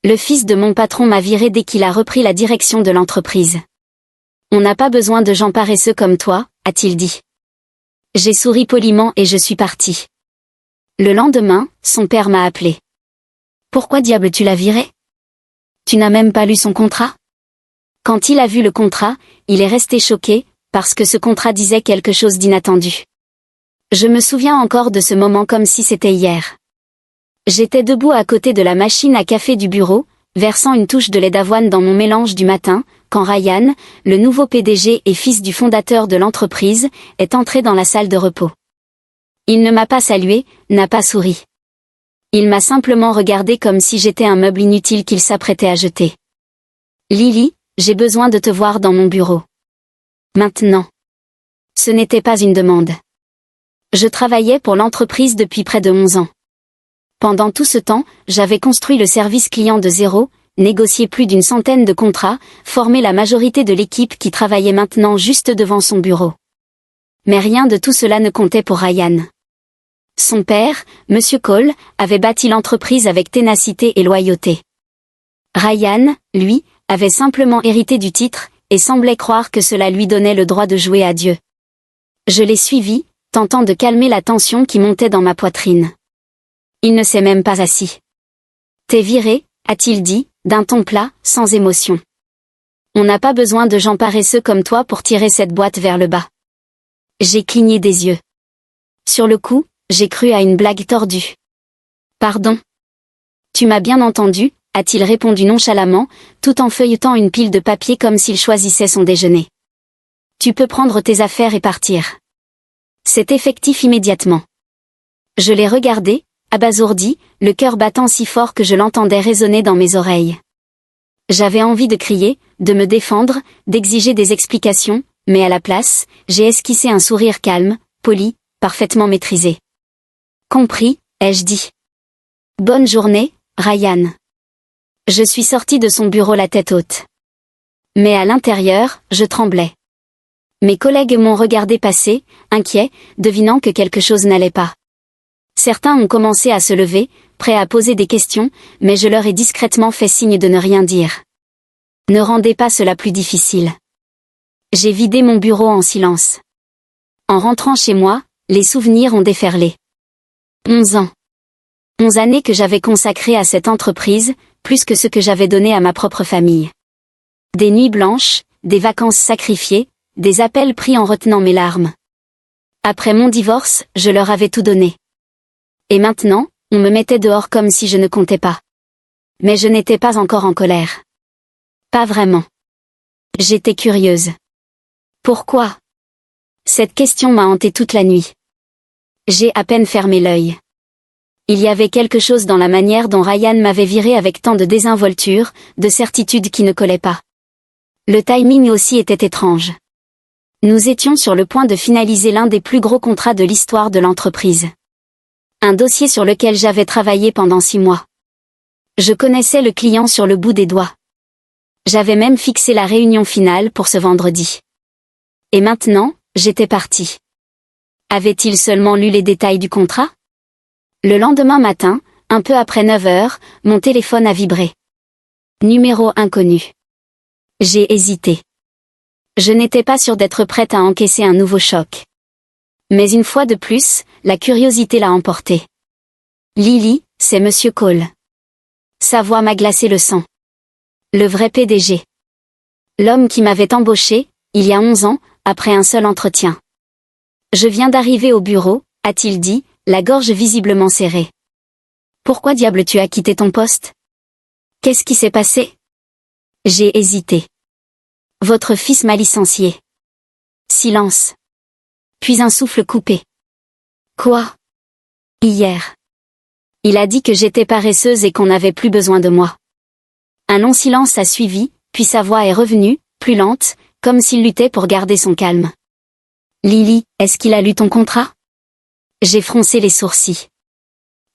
Le fils de mon patron m'a viré dès qu'il a repris la direction de l'entreprise. On n'a pas besoin de gens paresseux comme toi, a-t-il dit. J'ai souri poliment et je suis parti. Le lendemain, son père m'a appelé. Pourquoi diable tu l'as viré? Tu n'as même pas lu son contrat? Quand il a vu le contrat, il est resté choqué, parce que ce contrat disait quelque chose d'inattendu. Je me souviens encore de ce moment comme si c'était hier. J'étais debout à côté de la machine à café du bureau, versant une touche de lait d'avoine dans mon mélange du matin, quand Ryan, le nouveau PDG et fils du fondateur de l'entreprise, est entré dans la salle de repos. Il ne m'a pas salué, n'a pas souri. Il m'a simplement regardé comme si j'étais un meuble inutile qu'il s'apprêtait à jeter. Lily, j'ai besoin de te voir dans mon bureau. Maintenant. Ce n'était pas une demande. Je travaillais pour l'entreprise depuis près de 11 ans. Pendant tout ce temps, j'avais construit le service client de zéro, négocié plus d'une centaine de contrats, formé la majorité de l'équipe qui travaillait maintenant juste devant son bureau. Mais rien de tout cela ne comptait pour Ryan. Son père, M. Cole, avait bâti l'entreprise avec ténacité et loyauté. Ryan, lui, avait simplement hérité du titre, et semblait croire que cela lui donnait le droit de jouer à Dieu. Je l'ai suivi, tentant de calmer la tension qui montait dans ma poitrine. Il ne s'est même pas assis. T'es viré, a-t-il dit, d'un ton plat, sans émotion. On n'a pas besoin de gens paresseux comme toi pour tirer cette boîte vers le bas. J'ai cligné des yeux. Sur le coup, j'ai cru à une blague tordue. Pardon. Tu m'as bien entendu, a-t-il répondu nonchalamment, tout en feuilletant une pile de papier comme s'il choisissait son déjeuner. Tu peux prendre tes affaires et partir. C'est effectif immédiatement. Je l'ai regardé, abasourdi, le cœur battant si fort que je l'entendais résonner dans mes oreilles. J'avais envie de crier, de me défendre, d'exiger des explications, mais à la place, j'ai esquissé un sourire calme, poli, parfaitement maîtrisé. Compris, ai-je dit. Bonne journée, Ryan. Je suis sorti de son bureau la tête haute. Mais à l'intérieur, je tremblais. Mes collègues m'ont regardé passer, inquiets, devinant que quelque chose n'allait pas. Certains ont commencé à se lever, prêts à poser des questions, mais je leur ai discrètement fait signe de ne rien dire. Ne rendez pas cela plus difficile. J'ai vidé mon bureau en silence. En rentrant chez moi, les souvenirs ont déferlé. 11 ans. 11 années que j'avais consacrées à cette entreprise, plus que ce que j'avais donné à ma propre famille. Des nuits blanches, des vacances sacrifiées, des appels pris en retenant mes larmes. Après mon divorce, je leur avais tout donné. Et maintenant, on me mettait dehors comme si je ne comptais pas. Mais je n'étais pas encore en colère. Pas vraiment. J'étais curieuse. Pourquoi? Cette question m'a hantée toute la nuit. J'ai à peine fermé l'œil. Il y avait quelque chose dans la manière dont Ryan m'avait viré avec tant de désinvolture, de certitude qui ne collait pas. Le timing aussi était étrange. Nous étions sur le point de finaliser l'un des plus gros contrats de l'histoire de l'entreprise. Un dossier sur lequel j'avais travaillé pendant 6 mois. Je connaissais le client sur le bout des doigts. J'avais même fixé la réunion finale pour ce vendredi. Et maintenant, j'étais partie. Avait-il seulement lu les détails du contrat? Le lendemain matin, un peu après 9 heures, mon téléphone a vibré. Numéro inconnu. J'ai hésité. Je n'étais pas sûre d'être prête à encaisser un nouveau choc. Mais une fois de plus, la curiosité l'a emporté. Lily, c'est Monsieur Cole. Sa voix m'a glacé le sang. Le vrai PDG. L'homme qui m'avait embauché, il y a 11 ans, après un seul entretien. Je viens d'arriver au bureau, a-t-il dit, la gorge visiblement serrée. Pourquoi diable tu as quitté ton poste? Qu'est-ce qui s'est passé? J'ai hésité. Votre fils m'a licencié. Silence. Puis un souffle coupé. Quoi? Hier. Il a dit que j'étais paresseuse et qu'on n'avait plus besoin de moi. Un long silence a suivi, puis sa voix est revenue, plus lente, comme s'il luttait pour garder son calme. Lily, est-ce qu'il a lu ton contrat? J'ai froncé les sourcils.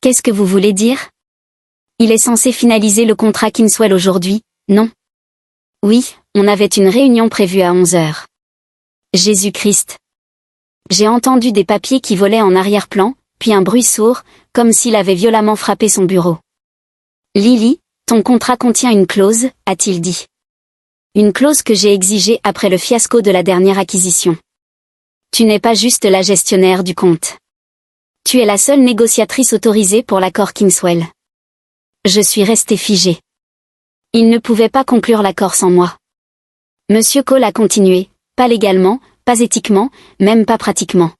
Qu'est-ce que vous voulez dire? Il est censé finaliser le contrat Kingswell aujourd'hui, non? Oui, on avait une réunion prévue à 11 heures. Jésus-Christ. J'ai entendu des papiers qui volaient en arrière-plan, puis un bruit sourd, comme s'il avait violemment frappé son bureau. Lily, Ton contrat contient une clause, a-t-il dit. Une clause que j'ai exigée après le fiasco de la dernière acquisition. Tu n'es pas juste la gestionnaire du compte. Tu es la seule négociatrice autorisée pour l'accord Kingswell. Je suis restée figée. Il ne pouvait pas conclure l'accord sans moi. Monsieur Cole a continué, pas légalement, pas éthiquement, même pas pratiquement.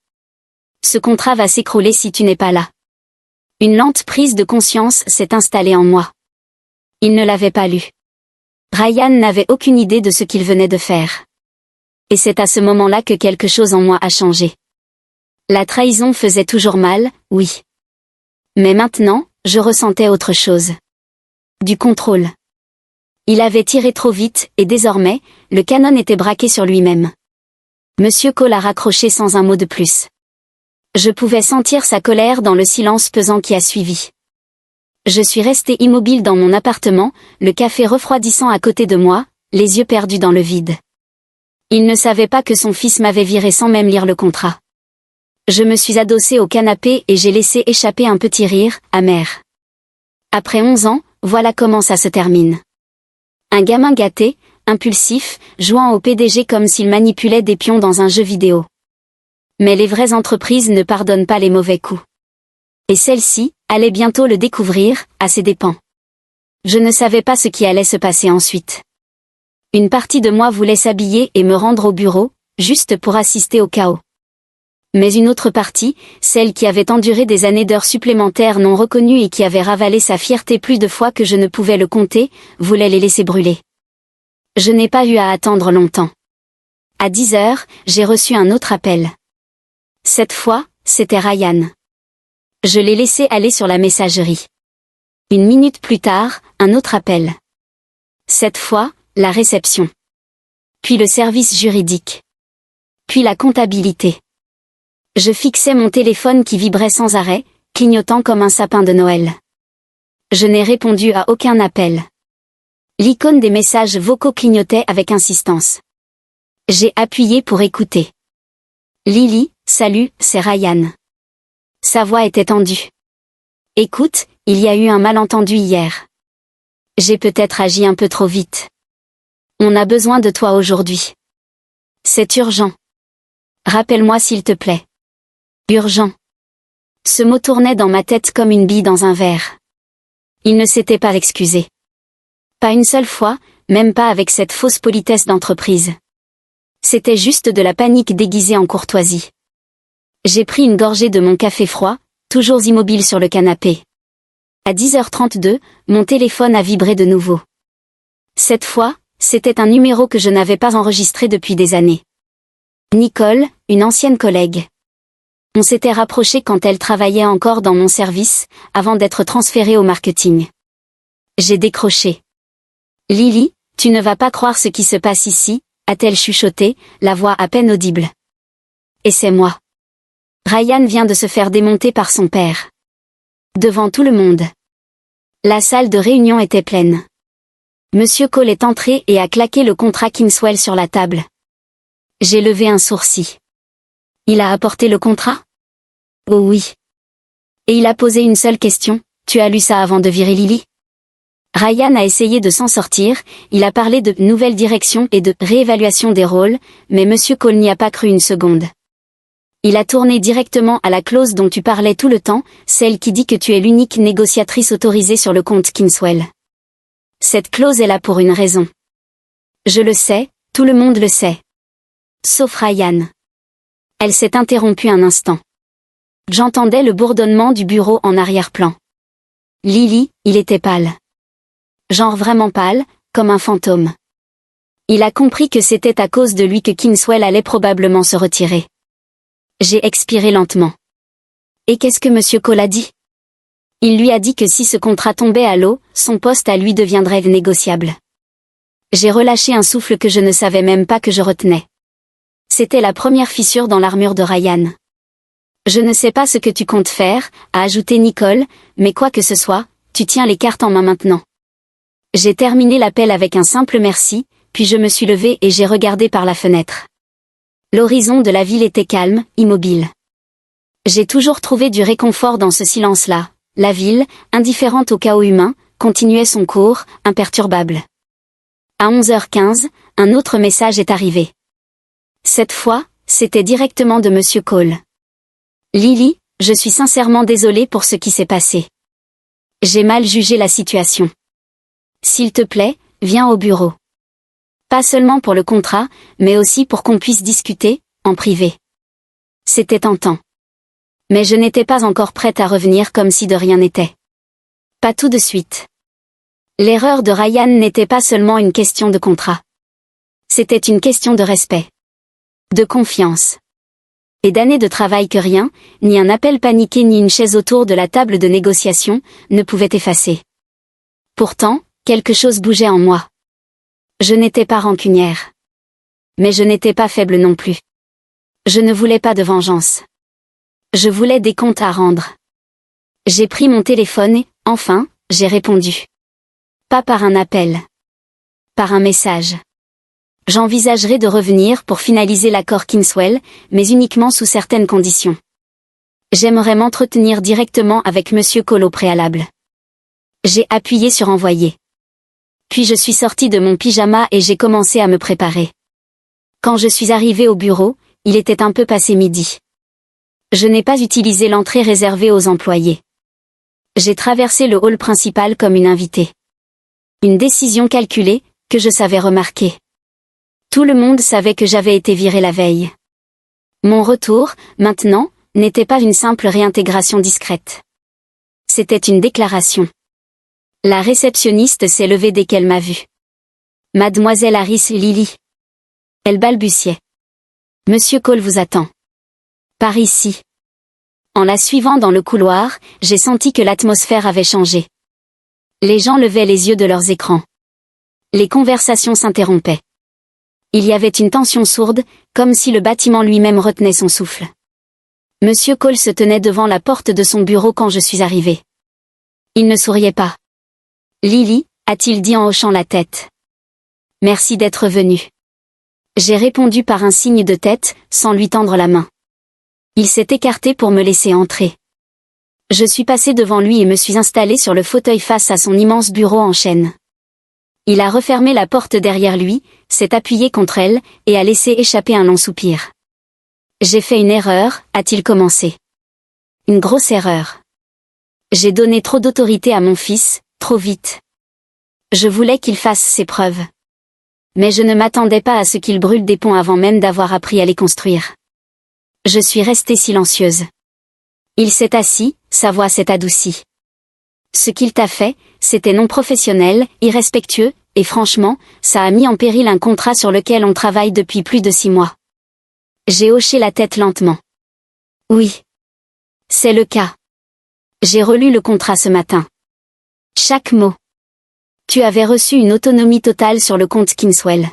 Ce contrat va s'écrouler si tu n'es pas là. Une lente prise de conscience s'est installée en moi. Il ne l'avait pas lu. Ryan n'avait aucune idée de ce qu'il venait de faire. Et c'est à ce moment-là que quelque chose en moi a changé. La trahison faisait toujours mal, oui. Mais maintenant, je ressentais autre chose. Du contrôle. Il avait tiré trop vite, et désormais, le canon était braqué sur lui-même. Monsieur Cole a raccroché sans un mot de plus. Je pouvais sentir sa colère dans le silence pesant qui a suivi. Je suis restée immobile dans mon appartement, le café refroidissant à côté de moi, les yeux perdus dans le vide. Il ne savait pas que son fils m'avait viré sans même lire le contrat. Je me suis adossée au canapé et j'ai laissé échapper un petit rire, amer. Après 11 ans, voilà comment ça se termine. Un gamin gâté, impulsif, jouant au PDG comme s'il manipulait des pions dans un jeu vidéo. Mais les vraies entreprises ne pardonnent pas les mauvais coups. Et celle-ci allait bientôt le découvrir, à ses dépens. Je ne savais pas ce qui allait se passer ensuite. Une partie de moi voulait s'habiller et me rendre au bureau, juste pour assister au chaos. Mais une autre partie, celle qui avait enduré des années d'heures supplémentaires non reconnues et qui avait ravalé sa fierté plus de fois que je ne pouvais le compter, voulait les laisser brûler. Je n'ai pas eu à attendre longtemps. À 10 heures, j'ai reçu un autre appel. Cette fois, c'était Ryan. Je l'ai laissé aller sur la messagerie. 1 minute plus tard, un autre appel. Cette fois, la réception. Puis le service juridique. Puis la comptabilité. Je fixais mon téléphone qui vibrait sans arrêt, clignotant comme un sapin de Noël. Je n'ai répondu à aucun appel. L'icône des messages vocaux clignotait avec insistance. J'ai appuyé pour écouter. Lily, salut, c'est Ryan. Sa voix était tendue. Écoute, il y a eu un malentendu hier. J'ai peut-être agi un peu trop vite. On a besoin de toi aujourd'hui. C'est urgent. Rappelle-moi s'il te plaît. Urgent. Ce mot tournait dans ma tête comme une bille dans un verre. Il ne s'était pas excusé. Pas une seule fois, même pas avec cette fausse politesse d'entreprise. C'était juste de la panique déguisée en courtoisie. J'ai pris une gorgée de mon café froid, toujours immobile sur le canapé. À 10h32, mon téléphone a vibré de nouveau. Cette fois, c'était un numéro que je n'avais pas enregistré depuis des années. Nicole, une ancienne collègue. On s'était rapproché quand elle travaillait encore dans mon service, avant d'être transférée au marketing. J'ai décroché. Lily, tu ne vas pas croire ce qui se passe ici, a-t-elle chuchoté, la voix à peine audible. Et c'est moi. Ryan vient de se faire démonter par son père. Devant tout le monde. La salle de réunion était pleine. Monsieur Cole est entré et a claqué le contrat Kingswell sur la table. J'ai levé un sourcil. Il a apporté le contrat? Oh oui. Et il a posé une seule question, tu as lu ça avant de virer Lily? Ryan a essayé de s'en sortir, il a parlé de nouvelle direction et de réévaluation des rôles, mais Monsieur Cole n'y a pas cru une seconde. Il a tourné directement à la clause dont tu parlais tout le temps, celle qui dit que tu es l'unique négociatrice autorisée sur le compte Kingswell. Cette clause est là pour une raison. Je le sais, tout le monde le sait. Sauf Ryan. Elle s'est interrompue un instant. J'entendais le bourdonnement du bureau en arrière-plan. Lily, il était pâle. Genre vraiment pâle, comme un fantôme. Il a compris que c'était à cause de lui que Kingswell allait probablement se retirer. J'ai expiré lentement. Et qu'est-ce que Monsieur Cole a dit? Il lui a dit que si ce contrat tombait à l'eau, son poste à lui deviendrait négociable. J'ai relâché un souffle que je ne savais même pas que je retenais. C'était la première fissure dans l'armure de Ryan. Je ne sais pas ce que tu comptes faire, a ajouté Nicole, mais quoi que ce soit, tu tiens les cartes en main maintenant. J'ai terminé l'appel avec un simple merci, puis je me suis levée et j'ai regardé par la fenêtre. L'horizon de la ville était calme, immobile. J'ai toujours trouvé du réconfort dans ce silence-là, la ville, indifférente au chaos humain, continuait son cours, imperturbable. À 11h15, un autre message est arrivé. Cette fois, c'était directement de Monsieur Cole. Lily, je suis sincèrement désolée pour ce qui s'est passé. J'ai mal jugé la situation. S'il te plaît, viens au bureau. Pas seulement pour le contrat, mais aussi pour qu'on puisse discuter, en privé. C'était tentant. Mais je n'étais pas encore prête à revenir comme si de rien n'était. Pas tout de suite. L'erreur de Ryan n'était pas seulement une question de contrat. C'était une question de respect. De confiance. Et d'années de travail que rien, ni un appel paniqué ni une chaise autour de la table de négociation, ne pouvaient effacer. Pourtant, quelque chose bougeait en moi. Je n'étais pas rancunière. Mais je n'étais pas faible non plus. Je ne voulais pas de vengeance. Je voulais des comptes à rendre. J'ai pris mon téléphone et, enfin, j'ai répondu. Pas par un appel. Par un message. J'envisagerai de revenir pour finaliser l'accord Kingswell, mais uniquement sous certaines conditions. J'aimerais m'entretenir directement avec Monsieur Cole au préalable. J'ai appuyé sur envoyer. Puis je suis sortie de mon pyjama et j'ai commencé à me préparer. Quand je suis arrivée au bureau, il était un peu passé midi. Je n'ai pas utilisé l'entrée réservée aux employés. J'ai traversé le hall principal comme une invitée. Une décision calculée, que je savais remarquer. Tout le monde savait que j'avais été virée la veille. Mon retour, maintenant, n'était pas une simple réintégration discrète. C'était une déclaration. La réceptionniste s'est levée dès qu'elle m'a vue. Mademoiselle Harris Lily. Elle balbutiait. Monsieur Cole vous attend. Par ici. En la suivant dans le couloir, j'ai senti que l'atmosphère avait changé. Les gens levaient les yeux de leurs écrans. Les conversations s'interrompaient. Il y avait une tension sourde, comme si le bâtiment lui-même retenait son souffle. Monsieur Cole se tenait devant la porte de son bureau quand je suis arrivée. Il ne souriait pas. Lily, a-t-il dit en hochant la tête. Merci d'être venue. J'ai répondu par un signe de tête, sans lui tendre la main. Il s'est écarté pour me laisser entrer. Je suis passée devant lui et me suis installée sur le fauteuil face à son immense bureau en chêne. Il a refermé la porte derrière lui, s'est appuyé contre elle, et a laissé échapper un long soupir. J'ai fait une erreur, a-t-il commencé. Une grosse erreur. J'ai donné trop d'autorité à mon fils, trop vite. Je voulais qu'il fasse ses preuves. Mais je ne m'attendais pas à ce qu'il brûle des ponts avant même d'avoir appris à les construire. Je suis restée silencieuse. Il s'est assis, sa voix s'est adoucie. Ce qu'il t'a fait, c'était non professionnel, irrespectueux, et franchement, ça a mis en péril un contrat sur lequel on travaille depuis plus de 6 mois. J'ai hoché la tête lentement. Oui. C'est le cas. J'ai relu le contrat ce matin. Chaque mot. Tu avais reçu une autonomie totale sur le compte Kingswell.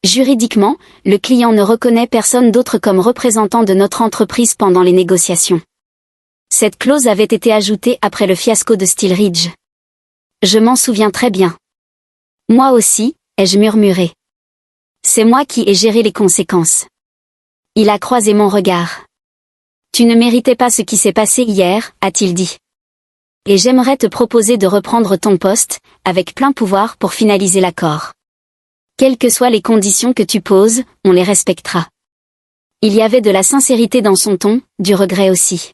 Juridiquement, le client ne reconnaît personne d'autre comme représentant de notre entreprise pendant les négociations. Cette clause avait été ajoutée après le fiasco de Steel Ridge. Je m'en souviens très bien. Moi aussi, ai-je murmuré. C'est moi qui ai géré les conséquences. Il a croisé mon regard. Tu ne méritais pas ce qui s'est passé hier, a-t-il dit. Et j'aimerais te proposer de reprendre ton poste, avec plein pouvoir pour finaliser l'accord. Quelles que soient les conditions que tu poses, on les respectera. Il y avait de la sincérité dans son ton, du regret aussi.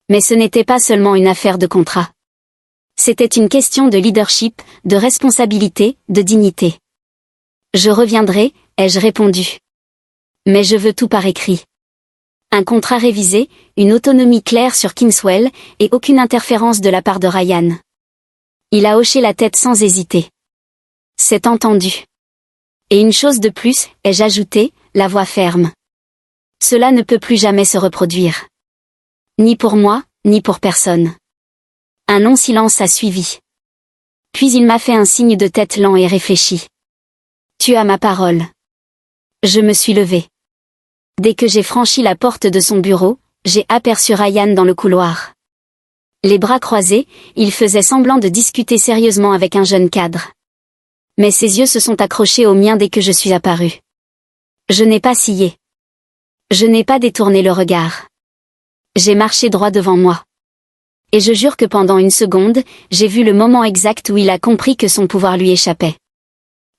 Mais ce n'était pas seulement une affaire de contrat. C'était une question de leadership, de responsabilité, de dignité. Je reviendrai, ai-je répondu. Mais je veux tout par écrit. Un contrat révisé, une autonomie claire sur Kingswell, et aucune interférence de la part de Ryan. Il a hoché la tête sans hésiter. C'est entendu. Et une chose de plus, ai-je ajouté, la voix ferme. Cela ne peut plus jamais se reproduire. Ni pour moi, ni pour personne. Un long silence a suivi. Puis il m'a fait un signe de tête lent et réfléchi. Tu as ma parole. Je me suis levée. Dès que j'ai franchi la porte de son bureau, j'ai aperçu Ryan dans le couloir. Les bras croisés, il faisait semblant de discuter sérieusement avec un jeune cadre. Mais ses yeux se sont accrochés aux miens dès que je suis apparue. Je n'ai pas scié. Je n'ai pas détourné le regard. J'ai marché droit devant moi. Et je jure que pendant une seconde, j'ai vu le moment exact où il a compris que son pouvoir lui échappait.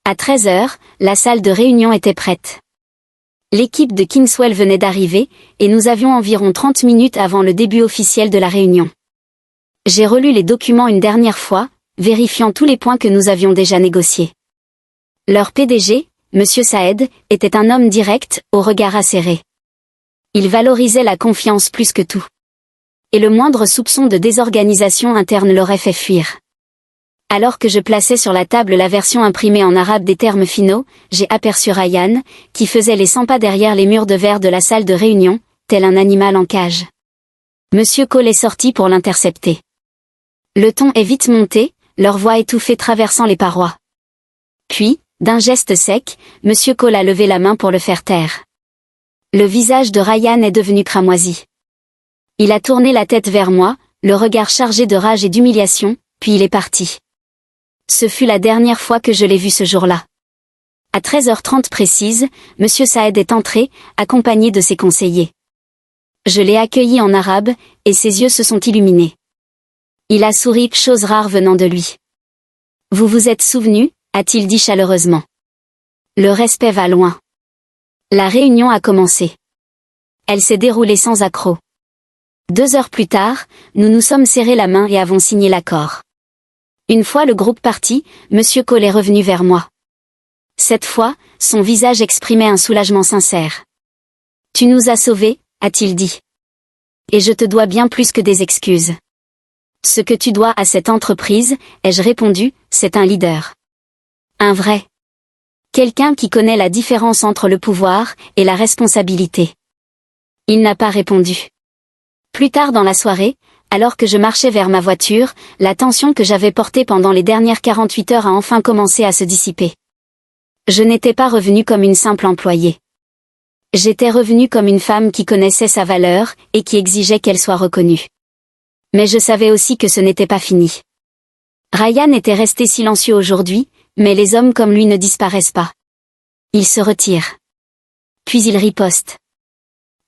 À 13h, la salle de réunion était prête. L'équipe de Kingswell venait d'arriver, et nous avions environ 30 minutes avant le début officiel de la réunion. J'ai relu les documents une dernière fois, vérifiant tous les points que nous avions déjà négociés. Leur PDG, M. Saed, était un homme direct, au regard acéré. Il valorisait la confiance plus que tout. Et le moindre soupçon de désorganisation interne l'aurait fait fuir. Alors que je plaçais sur la table la version imprimée en arabe des termes finaux, j'ai aperçu Ryan, qui faisait les 100 pas derrière les murs de verre de la salle de réunion, tel un animal en cage. Monsieur Cole est sorti pour l'intercepter. Le ton est vite monté, leur voix étouffée traversant les parois. Puis, d'un geste sec, Monsieur Cole a levé la main pour le faire taire. Le visage de Ryan est devenu cramoisi. Il a tourné la tête vers moi, le regard chargé de rage et d'humiliation, puis il est parti. Ce fut la dernière fois que je l'ai vu ce jour-là. À 13h30 précise, M. Saed est entré, accompagné de ses conseillers. Je l'ai accueilli en arabe, et ses yeux se sont illuminés. Il a souri, chose rare venant de lui. « Vous vous êtes souvenu ?» a-t-il dit chaleureusement. Le respect va loin. La réunion a commencé. Elle s'est déroulée sans accroc. 2 heures plus tard, nous nous sommes serrés la main et avons signé l'accord. Une fois le groupe parti, M. Cole est revenu vers moi. Cette fois, son visage exprimait un soulagement sincère. « Tu nous as sauvés » a-t-il dit. « Et je te dois bien plus que des excuses. » « Ce que tu dois à cette entreprise, ai-je répondu, c'est un leader. Un vrai. Quelqu'un qui connaît la différence entre le pouvoir et la responsabilité. » Il n'a pas répondu. Plus tard dans la soirée, alors que je marchais vers ma voiture, la tension que j'avais portée pendant les dernières 48 heures a enfin commencé à se dissiper. Je n'étais pas revenue comme une simple employée. J'étais revenue comme une femme qui connaissait sa valeur et qui exigeait qu'elle soit reconnue. Mais je savais aussi que ce n'était pas fini. Ryan était resté silencieux aujourd'hui, mais les hommes comme lui ne disparaissent pas. Ils se retirent. Puis ils ripostent.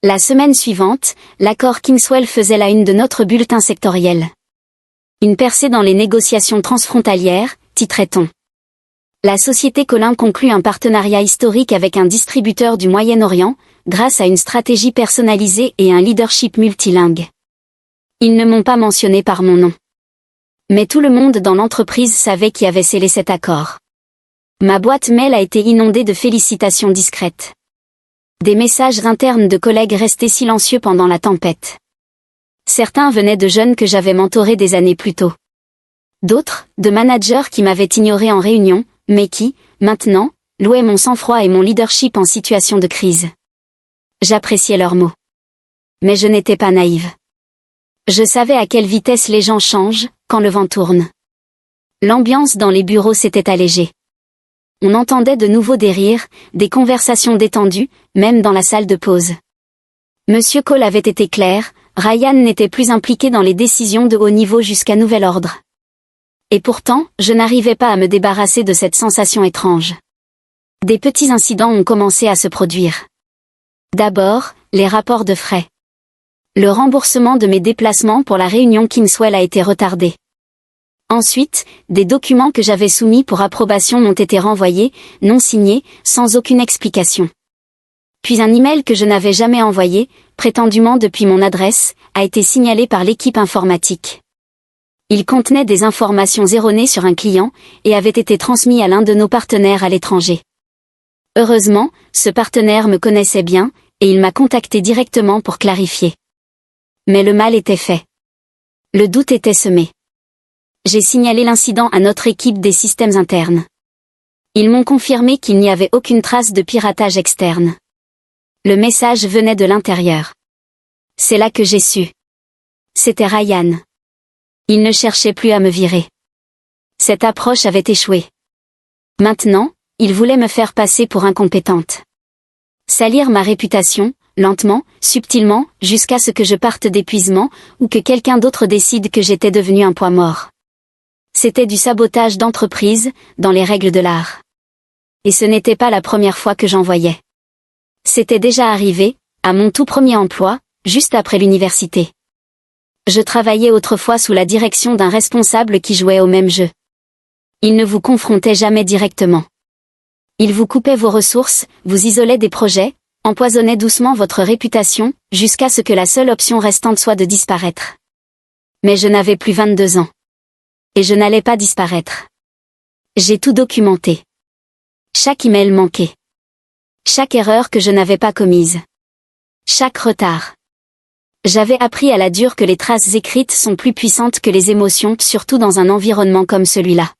La semaine suivante, l'accord Kingswell faisait la une de notre bulletin sectoriel. Une percée dans les négociations transfrontalières, titrait-on. La société Colin conclut un partenariat historique avec un distributeur du Moyen-Orient, grâce à une stratégie personnalisée et un leadership multilingue. Ils ne m'ont pas mentionné par mon nom. Mais tout le monde dans l'entreprise savait qui avait scellé cet accord. Ma boîte mail a été inondée de félicitations discrètes. Des messages internes de collègues restés silencieux pendant la tempête. Certains venaient de jeunes que j'avais mentorés des années plus tôt. D'autres, de managers qui m'avaient ignoré en réunion, mais qui, maintenant, louaient mon sang-froid et mon leadership en situation de crise. J'appréciais leurs mots. Mais je n'étais pas naïve. Je savais à quelle vitesse les gens changent, quand le vent tourne. L'ambiance dans les bureaux s'était allégée. On entendait de nouveau des rires, des conversations détendues, même dans la salle de pause. Monsieur Cole avait été clair, Ryan n'était plus impliqué dans les décisions de haut niveau jusqu'à nouvel ordre. Et pourtant, je n'arrivais pas à me débarrasser de cette sensation étrange. Des petits incidents ont commencé à se produire. D'abord, les rapports de frais. Le remboursement de mes déplacements pour la réunion Kingswell a été retardé. Ensuite, des documents que j'avais soumis pour approbation m'ont été renvoyés, non signés, sans aucune explication. Puis un email que je n'avais jamais envoyé, prétendument depuis mon adresse, a été signalé par l'équipe informatique. Il contenait des informations erronées sur un client, et avait été transmis à l'un de nos partenaires à l'étranger. Heureusement, ce partenaire me connaissait bien, et il m'a contacté directement pour clarifier. Mais le mal était fait. Le doute était semé. J'ai signalé l'incident à notre équipe des systèmes internes. Ils m'ont confirmé qu'il n'y avait aucune trace de piratage externe. Le message venait de l'intérieur. C'est là que j'ai su. C'était Ryan. Il ne cherchait plus à me virer. Cette approche avait échoué. Maintenant, il voulait me faire passer pour incompétente. Salir ma réputation, lentement, subtilement, jusqu'à ce que je parte d'épuisement, ou que quelqu'un d'autre décide que j'étais devenu un poids mort. C'était du sabotage d'entreprise, dans les règles de l'art. Et ce n'était pas la première fois que j'en voyais. C'était déjà arrivé, à mon tout premier emploi, juste après l'université. Je travaillais autrefois sous la direction d'un responsable qui jouait au même jeu. Il ne vous confrontait jamais directement. Il vous coupait vos ressources, vous isolait des projets, empoisonnait doucement votre réputation, jusqu'à ce que la seule option restante soit de disparaître. Mais je n'avais plus 22 ans. Et je n'allais pas disparaître. J'ai tout documenté. Chaque email manqué. Chaque erreur que je n'avais pas commise. Chaque retard. J'avais appris à la dure que les traces écrites sont plus puissantes que les émotions, surtout dans un environnement comme celui-là.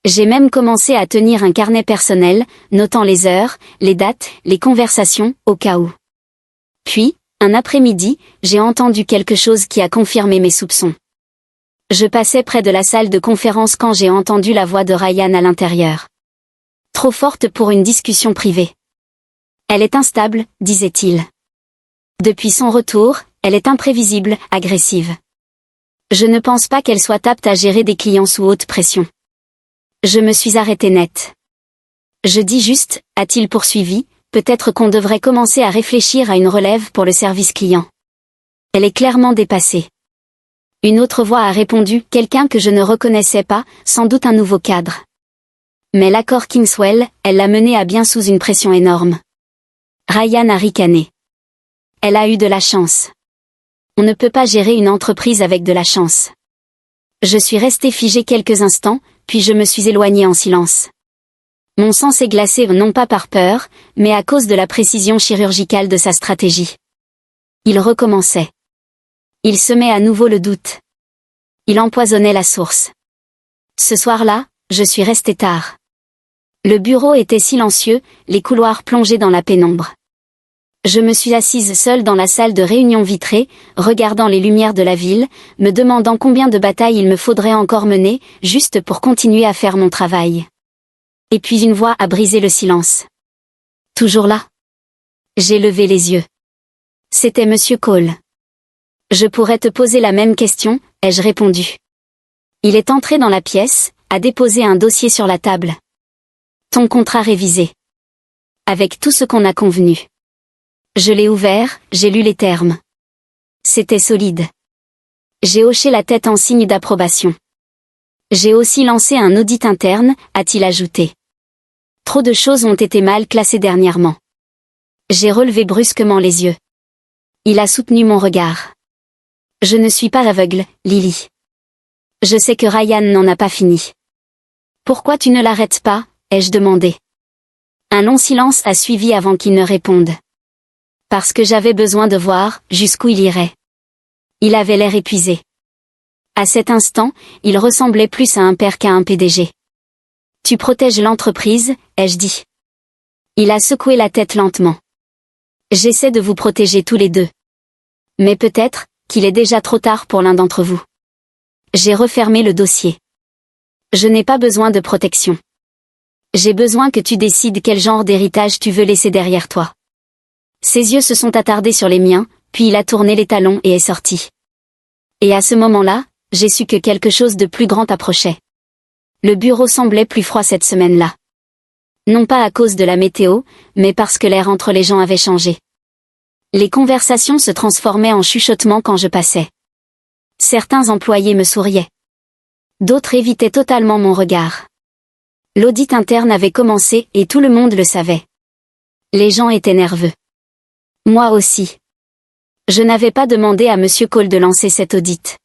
J'ai même commencé à tenir un carnet personnel, notant les heures, les dates, les conversations, au cas où. Puis, un après-midi, j'ai entendu quelque chose qui a confirmé mes soupçons. Je passais près de la salle de conférence quand j'ai entendu la voix de Ryan à l'intérieur. Trop forte pour une discussion privée. Elle est instable, disait-il. Depuis son retour, elle est imprévisible, agressive. Je ne pense pas qu'elle soit apte à gérer des clients sous haute pression. Je me suis arrêté net. Je dis juste, a-t-il poursuivi, peut-être qu'on devrait commencer à réfléchir à une relève pour le service client. Elle est clairement dépassée. Une autre voix a répondu, quelqu'un que je ne reconnaissais pas, sans doute un nouveau cadre. Mais l'accord Kingswell, elle l'a mené à bien sous une pression énorme. Ryan a ricané. Elle a eu de la chance. On ne peut pas gérer une entreprise avec de la chance. Je suis resté figé quelques instants, puis je me suis éloigné en silence. Mon sang s'est glacé non pas par peur, mais à cause de la précision chirurgicale de sa stratégie. Il recommençait. Il semait à nouveau le doute. Il empoisonnait la source. Ce soir-là, je suis resté tard. Le bureau était silencieux, les couloirs plongés dans la pénombre. Je me suis assise seule dans la salle de réunion vitrée, regardant les lumières de la ville, me demandant combien de batailles il me faudrait encore mener, juste pour continuer à faire mon travail. Et puis une voix a brisé le silence. Toujours là? J'ai levé les yeux. C'était Monsieur Cole. Je pourrais te poser la même question, ai-je répondu. Il est entré dans la pièce, a déposé un dossier sur la table. Ton contrat révisé. Avec tout ce qu'on a convenu. Je l'ai ouvert, j'ai lu les termes. C'était solide. J'ai hoché la tête en signe d'approbation. J'ai aussi lancé un audit interne, a-t-il ajouté. Trop de choses ont été mal classées dernièrement. J'ai relevé brusquement les yeux. Il a soutenu mon regard. Je ne suis pas aveugle, Lily. Je sais que Ryan n'en a pas fini. Pourquoi tu ne l'arrêtes pas, ai-je demandé. Un long silence a suivi avant qu'il ne réponde. Parce que j'avais besoin de voir jusqu'où il irait. Il avait l'air épuisé. À cet instant, il ressemblait plus à un père qu'à un PDG. Tu protèges l'entreprise, ai-je dit. Il a secoué la tête lentement. J'essaie de vous protéger tous les deux. Mais peut-être qu'il est déjà trop tard pour l'un d'entre vous. J'ai refermé le dossier. Je n'ai pas besoin de protection. J'ai besoin que tu décides quel genre d'héritage tu veux laisser derrière toi. Ses yeux se sont attardés sur les miens, puis il a tourné les talons et est sorti. Et à ce moment-là, j'ai su que quelque chose de plus grand approchait. Le bureau semblait plus froid cette semaine-là. Non pas à cause de la météo, mais parce que l'air entre les gens avait changé. Les conversations se transformaient en chuchotements quand je passais. Certains employés me souriaient. D'autres évitaient totalement mon regard. L'audit interne avait commencé et tout le monde le savait. Les gens étaient nerveux. Moi aussi. Je n'avais pas demandé à Monsieur Cole de lancer cet audit.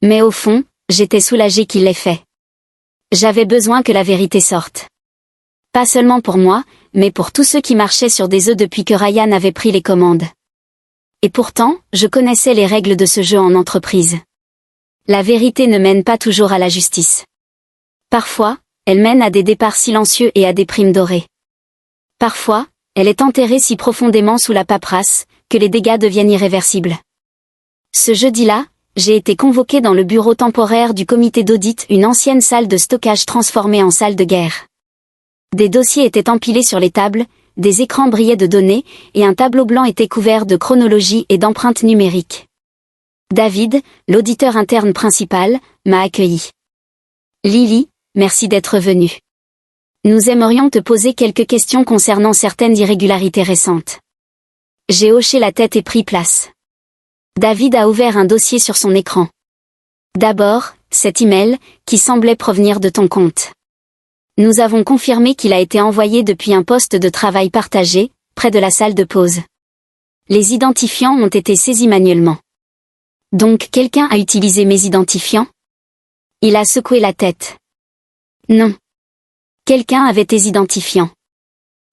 Mais au fond, j'étais soulagée qu'il l'ait fait. J'avais besoin que la vérité sorte. Pas seulement pour moi, mais pour tous ceux qui marchaient sur des œufs depuis que Ryan avait pris les commandes. Et pourtant, je connaissais les règles de ce jeu en entreprise. La vérité ne mène pas toujours à la justice. Parfois, elle mène à des départs silencieux et à des primes dorées. Parfois, elle est enterrée si profondément sous la paperasse, que les dégâts deviennent irréversibles. Ce jeudi-là, j'ai été convoqué dans le bureau temporaire du comité d'audit, une ancienne salle de stockage transformée en salle de guerre. Des dossiers étaient empilés sur les tables, des écrans brillaient de données, et un tableau blanc était couvert de chronologie et d'empreintes numériques. David, l'auditeur interne principal, m'a accueilli. Lily, merci d'être venue. Nous aimerions te poser quelques questions concernant certaines irrégularités récentes. J'ai hoché la tête et pris place. David a ouvert un dossier sur son écran. D'abord, cet email, qui semblait provenir de ton compte. Nous avons confirmé qu'il a été envoyé depuis un poste de travail partagé, près de la salle de pause. Les identifiants ont été saisis manuellement. Donc quelqu'un a utilisé mes identifiants? Il a secoué la tête. Non. Quelqu'un avait tes identifiants.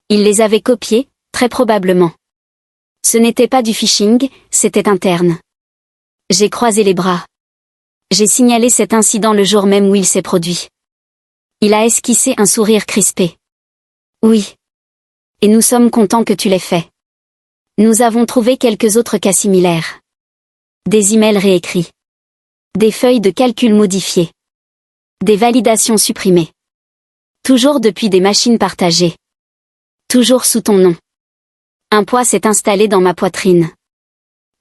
Il les avait copiés, très probablement. Ce n'était pas du phishing, c'était interne. J'ai croisé les bras. J'ai signalé cet incident le jour même où il s'est produit. Il a esquissé un sourire crispé. Oui. Et nous sommes contents que tu l'aies fait. Nous avons trouvé quelques autres cas similaires. Des emails réécrits. Des feuilles de calcul modifiées. Des validations supprimées. Toujours depuis des machines partagées. Toujours sous ton nom. Un poids s'est installé dans ma poitrine.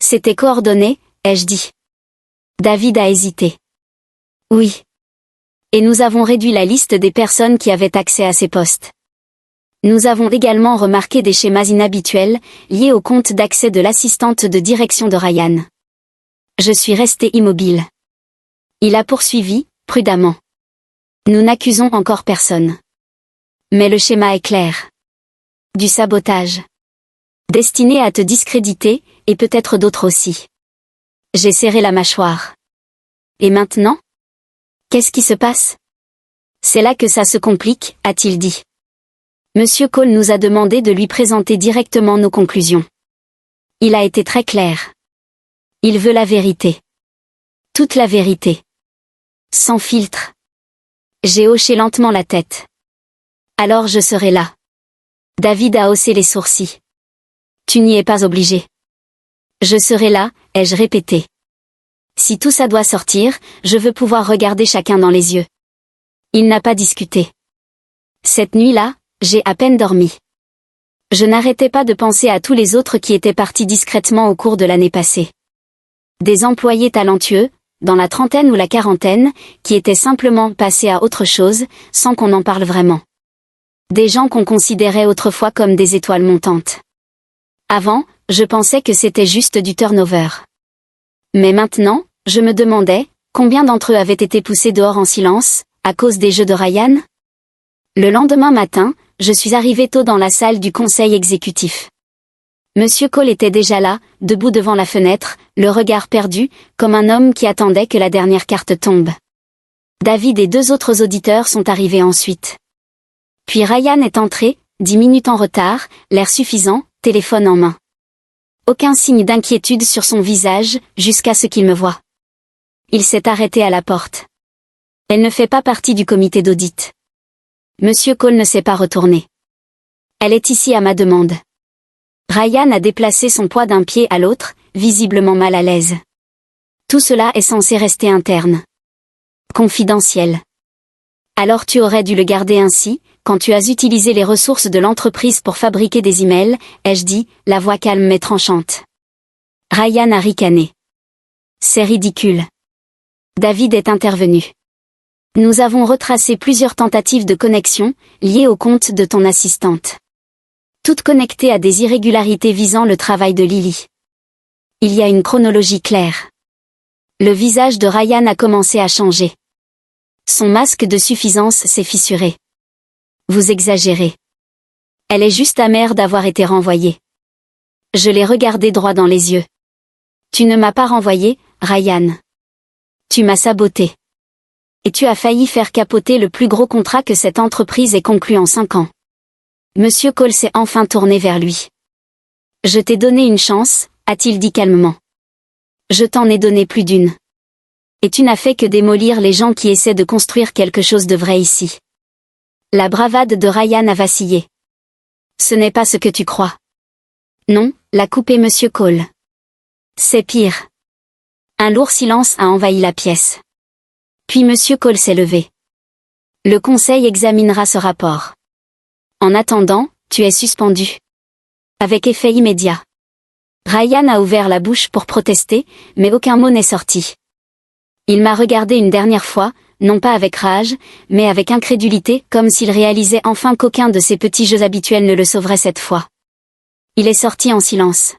C'était coordonné, ai-je dit. David a hésité. Oui. Et nous avons réduit la liste des personnes qui avaient accès à ces postes. Nous avons également remarqué des schémas inhabituels, liés au compte d'accès de l'assistante de direction de Ryan. Je suis resté immobile. Il a poursuivi, prudemment. Nous n'accusons encore personne. Mais le schéma est clair. Du sabotage. Destiné à te discréditer, et peut-être d'autres aussi. J'ai serré la mâchoire. Et maintenant? Qu'est-ce qui se passe? C'est là que ça se complique, a-t-il dit. Monsieur Cole nous a demandé de lui présenter directement nos conclusions. Il a été très clair. Il veut la vérité. Toute la vérité. Sans filtre. J'ai hoché lentement la tête. Alors je serai là. David a haussé les sourcils. Tu n'y es pas obligé. Je serai là, ai-je répété. Si tout ça doit sortir, je veux pouvoir regarder chacun dans les yeux. Il n'a pas discuté. Cette nuit-là, j'ai à peine dormi. Je n'arrêtais pas de penser à tous les autres qui étaient partis discrètement au cours de l'année passée. Des employés talentueux, dans la trentaine ou la quarantaine, qui étaient simplement passés à autre chose, sans qu'on en parle vraiment. Des gens qu'on considérait autrefois comme des étoiles montantes. Avant, je pensais que c'était juste du turnover. Mais maintenant, je me demandais, combien d'entre eux avaient été poussés dehors en silence, à cause des jeux de Ryan? Le lendemain matin, je suis arrivé tôt dans la salle du conseil exécutif. Monsieur Cole était déjà là, debout devant la fenêtre, le regard perdu, comme un homme qui attendait que la dernière carte tombe. David et 2 autres auditeurs sont arrivés ensuite. Puis Ryan est entré, 10 minutes en retard, l'air suffisant, téléphone en main. Aucun signe d'inquiétude sur son visage, jusqu'à ce qu'il me voie. Il s'est arrêté à la porte. Elle ne fait pas partie du comité d'audit. Monsieur Cole ne s'est pas retourné. Elle est ici à ma demande. Ryan a déplacé son poids d'un pied à l'autre, visiblement mal à l'aise. Tout cela est censé rester interne. Confidentiel. Alors tu aurais dû le garder ainsi, quand tu as utilisé les ressources de l'entreprise pour fabriquer des emails, ai-je dit, la voix calme mais tranchante. Ryan a ricané. C'est ridicule. David est intervenu. Nous avons retracé plusieurs tentatives de connexion, liées au compte de ton assistante. Toutes connectées à des irrégularités visant le travail de Lily. Il y a une chronologie claire. Le visage de Ryan a commencé à changer. Son masque de suffisance s'est fissuré. Vous exagérez. Elle est juste amère d'avoir été renvoyée. Je l'ai regardé droit dans les yeux. Tu ne m'as pas renvoyé, Ryan. Tu m'as saboté. Et tu as failli faire capoter le plus gros contrat que cette entreprise ait conclu en 5 ans. Monsieur Cole s'est enfin tourné vers lui. Je t'ai donné une chance, a-t-il dit calmement. Je t'en ai donné plus d'une. Et tu n'as fait que démolir les gens qui essaient de construire quelque chose de vrai ici. La bravade de Ryan a vacillé. Ce n'est pas ce que tu crois. Non, l'a coupé Monsieur Cole. C'est pire. Un lourd silence a envahi la pièce. Puis Monsieur Cole s'est levé. Le conseil examinera ce rapport. En attendant, tu es suspendu. Avec effet immédiat. Ryan a ouvert la bouche pour protester, mais aucun mot n'est sorti. Il m'a regardé une dernière fois, non pas avec rage, mais avec incrédulité, comme s'il réalisait enfin qu'aucun de ses petits jeux habituels ne le sauverait cette fois. Il est sorti en silence.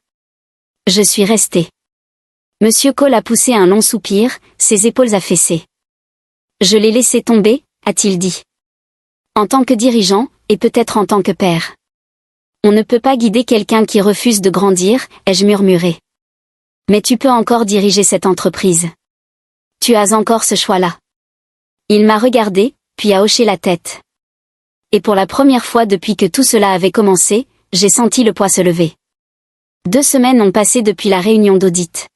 Je suis resté. Monsieur Cole a poussé un long soupir, ses épaules affaissées. Je l'ai laissé tomber, a-t-il dit. En tant que dirigeant, et peut-être en tant que père. On ne peut pas guider quelqu'un qui refuse de grandir, ai-je murmuré. Mais tu peux encore diriger cette entreprise. Tu as encore ce choix-là. Il m'a regardé, puis a hoché la tête. Et pour la première fois depuis que tout cela avait commencé, j'ai senti le poids se lever. 2 semaines ont passé depuis la réunion d'audit.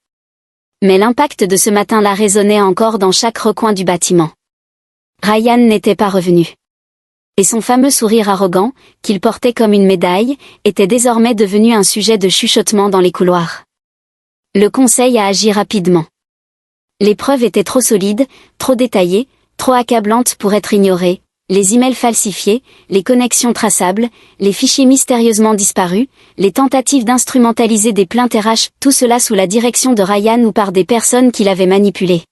Mais l'impact de ce matin-là résonnait encore dans chaque recoin du bâtiment. Ryan n'était pas revenu. Et son fameux sourire arrogant, qu'il portait comme une médaille, était désormais devenu un sujet de chuchotement dans les couloirs. Le conseil a agi rapidement. Les preuves étaient trop solides, trop détaillées, trop accablantes pour être ignorées, les emails falsifiés, les connexions traçables, les fichiers mystérieusement disparus, les tentatives d'instrumentaliser des plaintes RH, tout cela sous la direction de Ryan ou par des personnes qui l'avaient manipulé.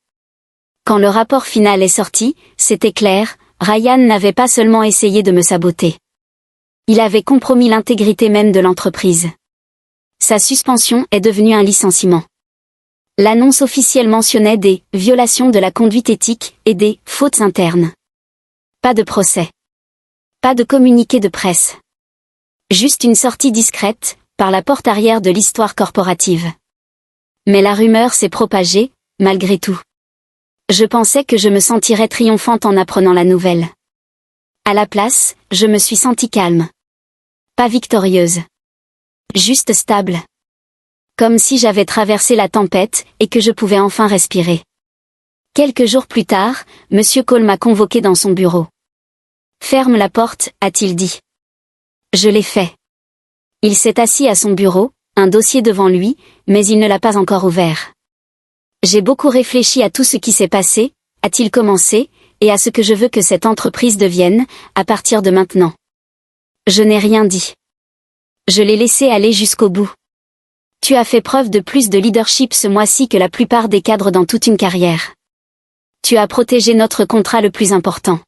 Quand le rapport final est sorti, c'était clair, Ryan n'avait pas seulement essayé de me saboter. Il avait compromis l'intégrité même de l'entreprise. Sa suspension est devenue un licenciement. L'annonce officielle mentionnait des « violations de la conduite éthique » et des « fautes internes ». Pas de procès. Pas de communiqué de presse. Juste une sortie discrète, par la porte arrière de l'histoire corporative. Mais la rumeur s'est propagée, malgré tout. Je pensais que je me sentirais triomphante en apprenant la nouvelle. À la place, je me suis sentie calme. Pas victorieuse. Juste stable. Comme si j'avais traversé la tempête et que je pouvais enfin respirer. Quelques jours plus tard, Monsieur Cole m'a convoqué dans son bureau. « Ferme la porte », a-t-il dit. Je l'ai fait. Il s'est assis à son bureau, un dossier devant lui, mais il ne l'a pas encore ouvert. J'ai beaucoup réfléchi à tout ce qui s'est passé, a-t-il commencé, et à ce que je veux que cette entreprise devienne, à partir de maintenant. Je n'ai rien dit. Je l'ai laissé aller jusqu'au bout. Tu as fait preuve de plus de leadership ce mois-ci que la plupart des cadres dans toute une carrière. Tu as protégé notre contrat le plus important.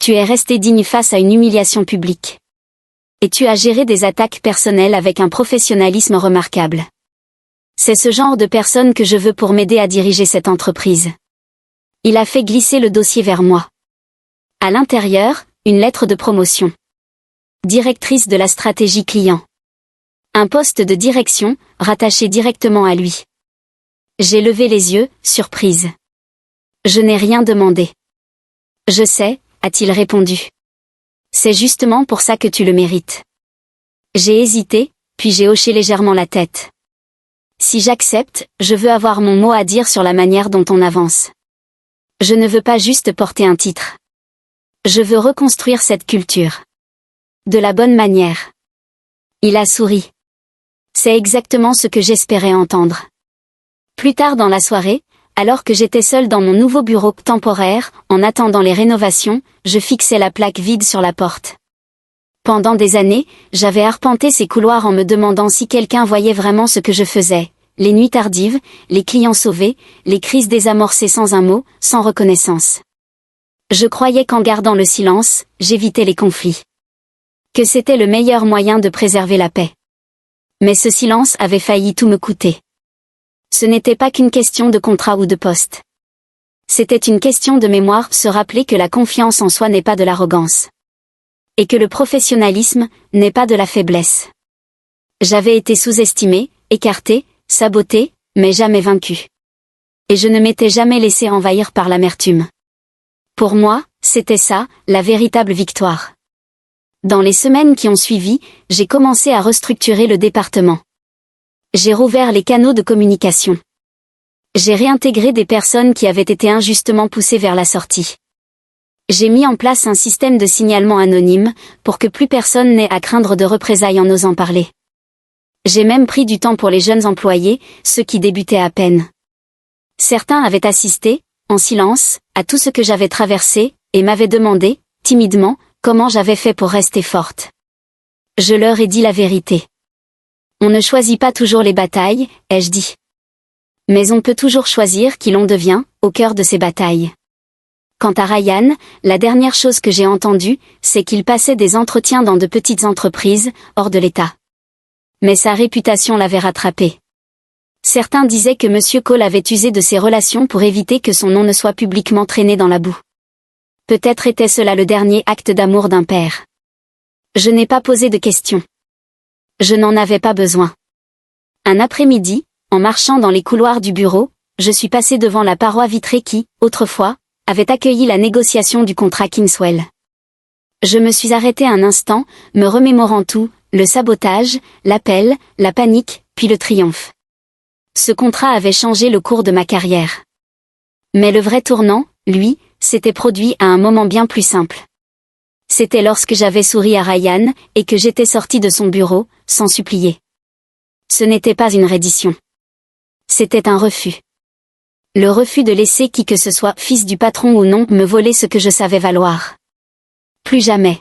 Tu es resté digne face à une humiliation publique. Et tu as géré des attaques personnelles avec un professionnalisme remarquable. C'est ce genre de personne que je veux pour m'aider à diriger cette entreprise. Il a fait glisser le dossier vers moi. À l'intérieur, une lettre de promotion. Directrice de la stratégie client. Un poste de direction, rattaché directement à lui. J'ai levé les yeux, surprise. Je n'ai rien demandé. Je sais, a-t-il répondu. C'est justement pour ça que tu le mérites. J'ai hésité, puis j'ai hoché légèrement la tête. Si j'accepte, je veux avoir mon mot à dire sur la manière dont on avance. Je ne veux pas juste porter un titre. Je veux reconstruire cette culture. De la bonne manière. Il a souri. C'est exactement ce que j'espérais entendre. Plus tard dans la soirée, alors que j'étais seule dans mon nouveau bureau temporaire, en attendant les rénovations, je fixais la plaque vide sur la porte. Pendant des années, j'avais arpenté ces couloirs en me demandant si quelqu'un voyait vraiment ce que je faisais. Les nuits tardives, les clients sauvés, les crises désamorcées sans un mot, sans reconnaissance. Je croyais qu'en gardant le silence, j'évitais les conflits. Que c'était le meilleur moyen de préserver la paix. Mais ce silence avait failli tout me coûter. Ce n'était pas qu'une question de contrat ou de poste. C'était une question de mémoire, se rappeler que la confiance en soi n'est pas de l'arrogance. Et que le professionnalisme n'est pas de la faiblesse. J'avais été sous-estimée, écartée, sabotée, mais jamais vaincue. Et je ne m'étais jamais laissée envahir par l'amertume. Pour moi, c'était ça, la véritable victoire. Dans les semaines qui ont suivi, j'ai commencé à restructurer le département. J'ai rouvert les canaux de communication. J'ai réintégré des personnes qui avaient été injustement poussées vers la sortie. J'ai mis en place un système de signalement anonyme, pour que plus personne n'ait à craindre de représailles en osant parler. J'ai même pris du temps pour les jeunes employés, ceux qui débutaient à peine. Certains avaient assisté, en silence, à tout ce que j'avais traversé, et m'avaient demandé, timidement, comment j'avais fait pour rester forte. Je leur ai dit la vérité. On ne choisit pas toujours les batailles, ai-je dit. Mais on peut toujours choisir qui l'on devient, au cœur de ces batailles. Quant à Ryan, la dernière chose que j'ai entendue, c'est qu'il passait des entretiens dans de petites entreprises, hors de l'État. Mais sa réputation l'avait rattrapé. Certains disaient que M. Cole avait usé de ses relations pour éviter que son nom ne soit publiquement traîné dans la boue. Peut-être était cela le dernier acte d'amour d'un père. Je n'ai pas posé de questions. Je n'en avais pas besoin. Un après-midi, en marchant dans les couloirs du bureau, je suis passé devant la paroi vitrée qui, autrefois, avait accueilli la négociation du contrat Kingswell. Je me suis arrêté un instant, me remémorant tout, le sabotage, l'appel, la panique, puis le triomphe. Ce contrat avait changé le cours de ma carrière. Mais le vrai tournant, lui, s'était produit à un moment bien plus simple. C'était lorsque j'avais souri à Ryan, et que j'étais sorti de son bureau, sans supplier. Ce n'était pas une reddition. C'était un refus. Le refus de laisser qui que ce soit, fils du patron ou non, me voler ce que je savais valoir. Plus jamais.